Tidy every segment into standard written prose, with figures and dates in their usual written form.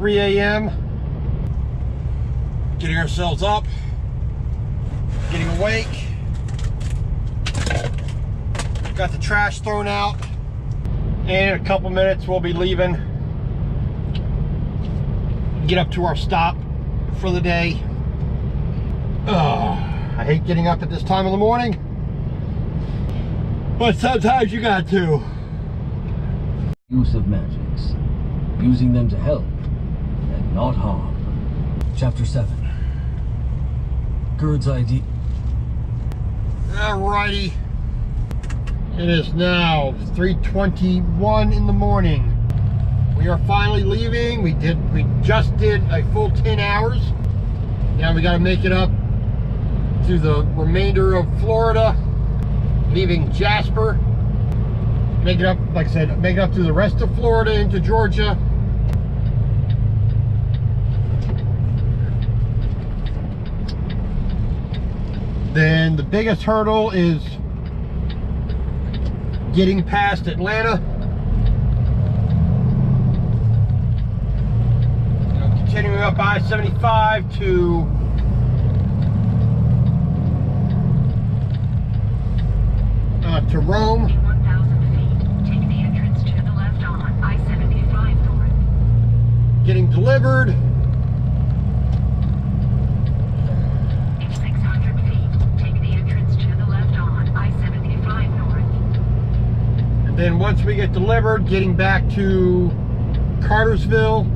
3 a.m. Getting ourselves up, getting awake. Got the trash thrown out. And in a couple minutes we'll be leaving. Get up to our stop for the day. I hate getting up at this time of the morning, but sometimes you got to. Use of magics, using them to help and not harm. Chapter 7. Gerd's ID. Alrighty. It is now 3:21 in the morning. We are finally leaving. We just did a full 10 hours. Now we got to make it up to the remainder of Florida, leaving Jasper. Make it up, like I said, make it up to the rest of Florida into Georgia. Then the biggest hurdle is getting past Atlanta. Continuing up I-75 to Rome. 1,000 feet, take the entrance to the left on I-75 north. Getting delivered. In 600 feet, take the entrance to the left on I-75 north. And then once we get delivered, getting back to Cartersville.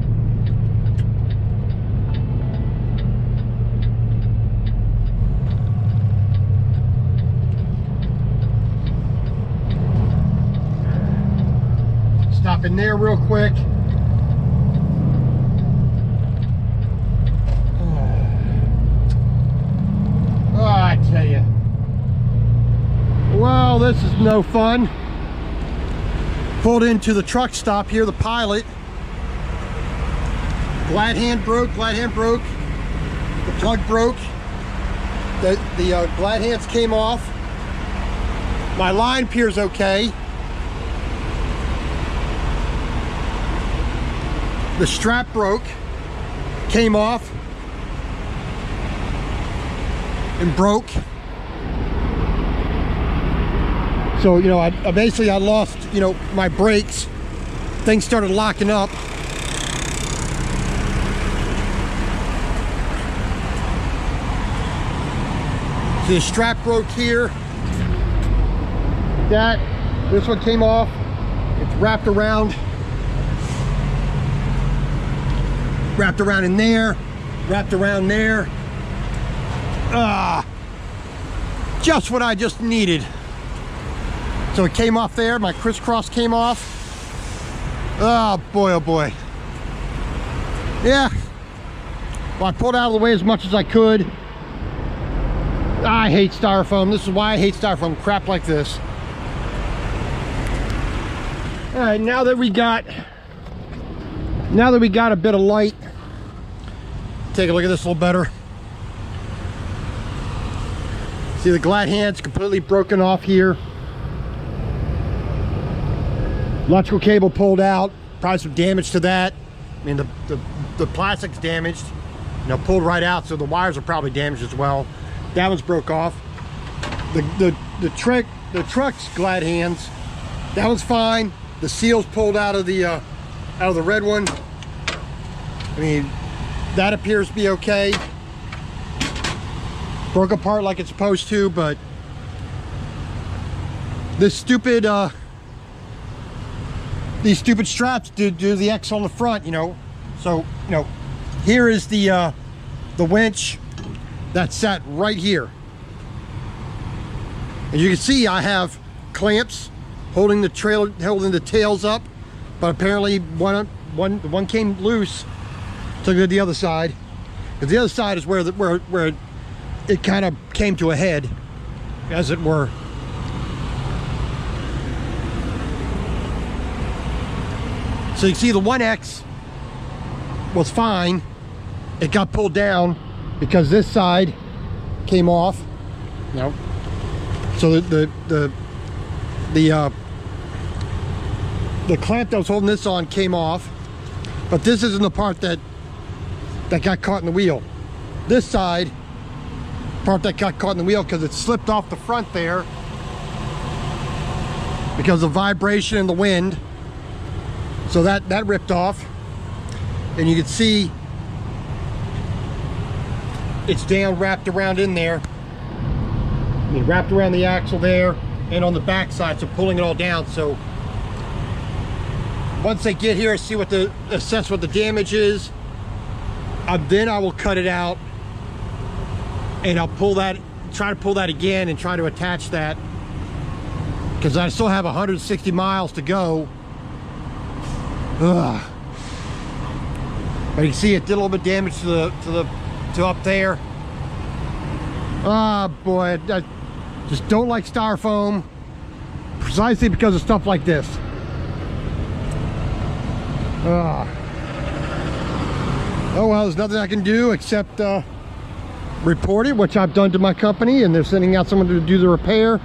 Stop in there real quick. Oh, I tell you. Well, this is no fun. Pulled into the truck stop here, the Pilot. Glad hand broke. The plug broke. The glad hands came off. My line appears okay. The strap broke, came off, and broke. So, you know, I basically lost, you know, my brakes. Things started locking up. So the strap broke here. This one came off. It's wrapped around in there, wrapped around there. Just what I just needed. So it came off there, my crisscross came off. Oh boy, oh boy. Yeah. Well, I pulled out of the way as much as I could. I hate styrofoam. This is why I hate styrofoam, crap like this. All right, now that we got a bit of light, take a look at this a little better. See the glad hand's completely broken off here. Electrical cable pulled out, probably some damage to that. I mean, the plastic's damaged, you know, pulled right out, so the wires are probably damaged as well. That one's broke off. The truck's glad hands, that one's fine. The seal's pulled out of the red one. I mean, that appears to be okay. Broke apart like it's supposed to, but this stupid these stupid straps do the X on the front, you know. So, you know, here is the winch that's set right here. As you can see, I have clamps holding the tails up, but apparently one came loose. Took it to the other side. Because the other side is where it kind of came to a head, as it were. So you can see the 1X was fine. It got pulled down because this side came off. You know, so the clamp that was holding this on came off. But this isn't the part that got caught in the wheel. This side, part that got caught in the wheel because it slipped off the front there because of vibration and the wind. So that ripped off. And you can see it's down, wrapped around in there. I mean, wrapped around the axle there and on the back side, so pulling it all down. So once they get here, see what assess what the damage is, then I will cut it out and I'll try to pull that again and try to attach that, because I still have 160 miles to go. Ugh. But you can see it did a little bit of damage to up there. Ah, boy, I just don't like styrofoam, precisely because of stuff like this. Oh well, there's nothing I can do except report it, which I've done to my company, and they're sending out someone to do the repair.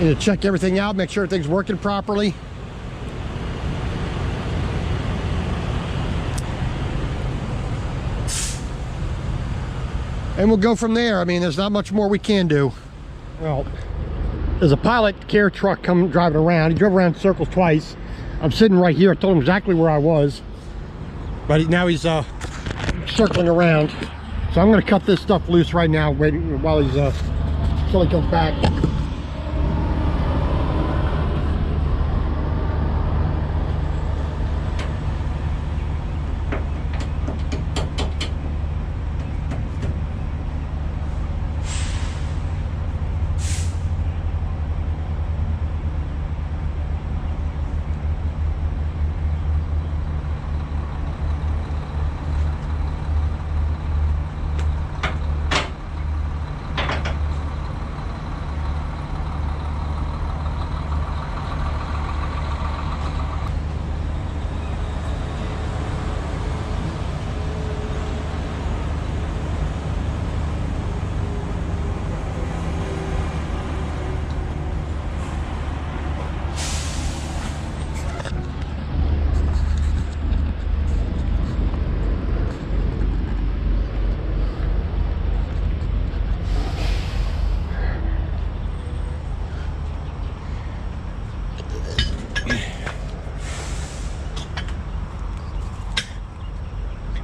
And to check everything out, make sure everything's working properly. And we'll go from there. I mean, there's not much more we can do. Well, there's a pilot care truck coming driving around. He drove around in circles twice. I'm sitting right here. I told him exactly where I was, but now he's circling around. So I'm going to cut this stuff loose right now, waiting while he's until he comes back.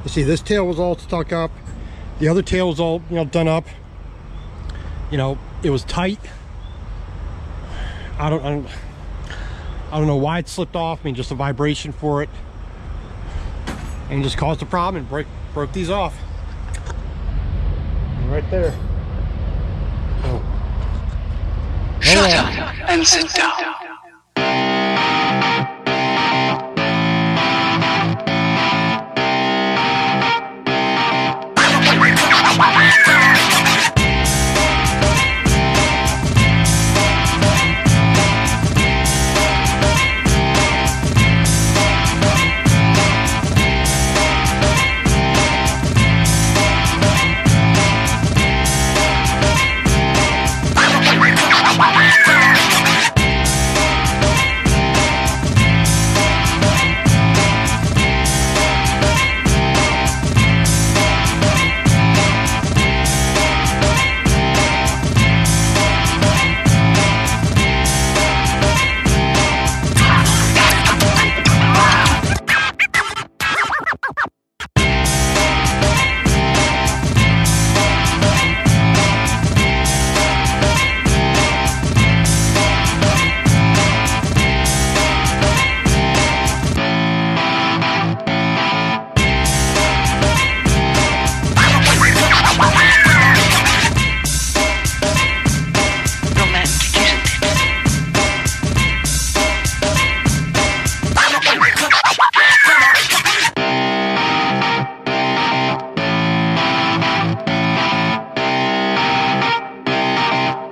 You see, this tail was all stuck up. The other tail was all, done up. It was tight. I don't know why it slipped off. I mean, just a vibration for it, and just caused a problem and broke these off. Right there. Oh. Shut up and sit down.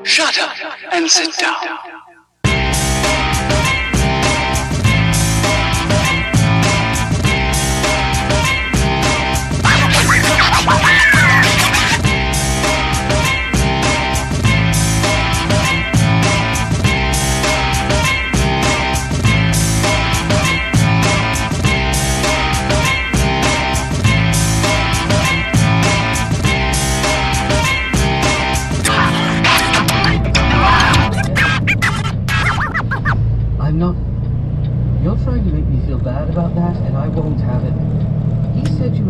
Shut up and sit down.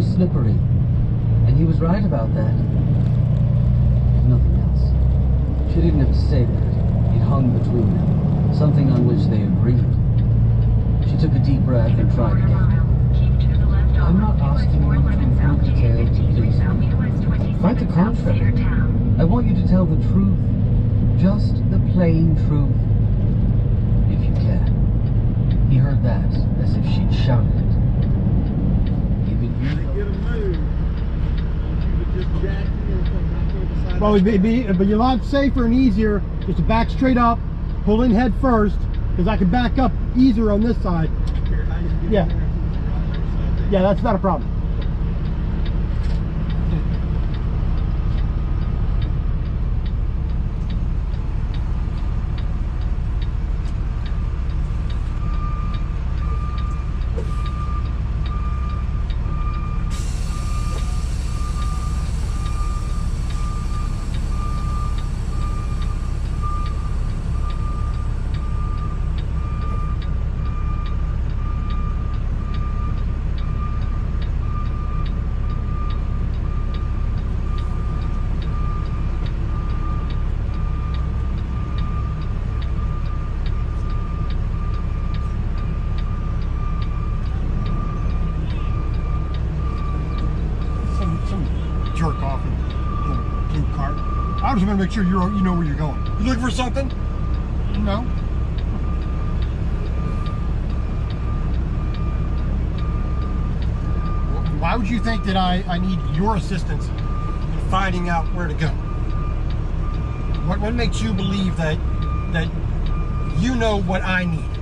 was slippery, and he was right about that. If nothing else. She didn't have to say that. It hung between them, something on which they agreed. She took a deep breath and tried again. I'm not asking you to include details to please me. Quite the contrary. I want you to tell the truth. Just the plain truth. If you can. He heard that as if she'd shouted it. Well, it'd be a lot safer and easier just to back straight up, pull in head first, because I can back up easier on this side. Yeah. Yeah, that's not a problem. Jerk off in a blue cart. I just want to make sure you know where you're going. You looking for something? No. Why would you think that I need your assistance in finding out where to go? What makes you believe that you know what I need?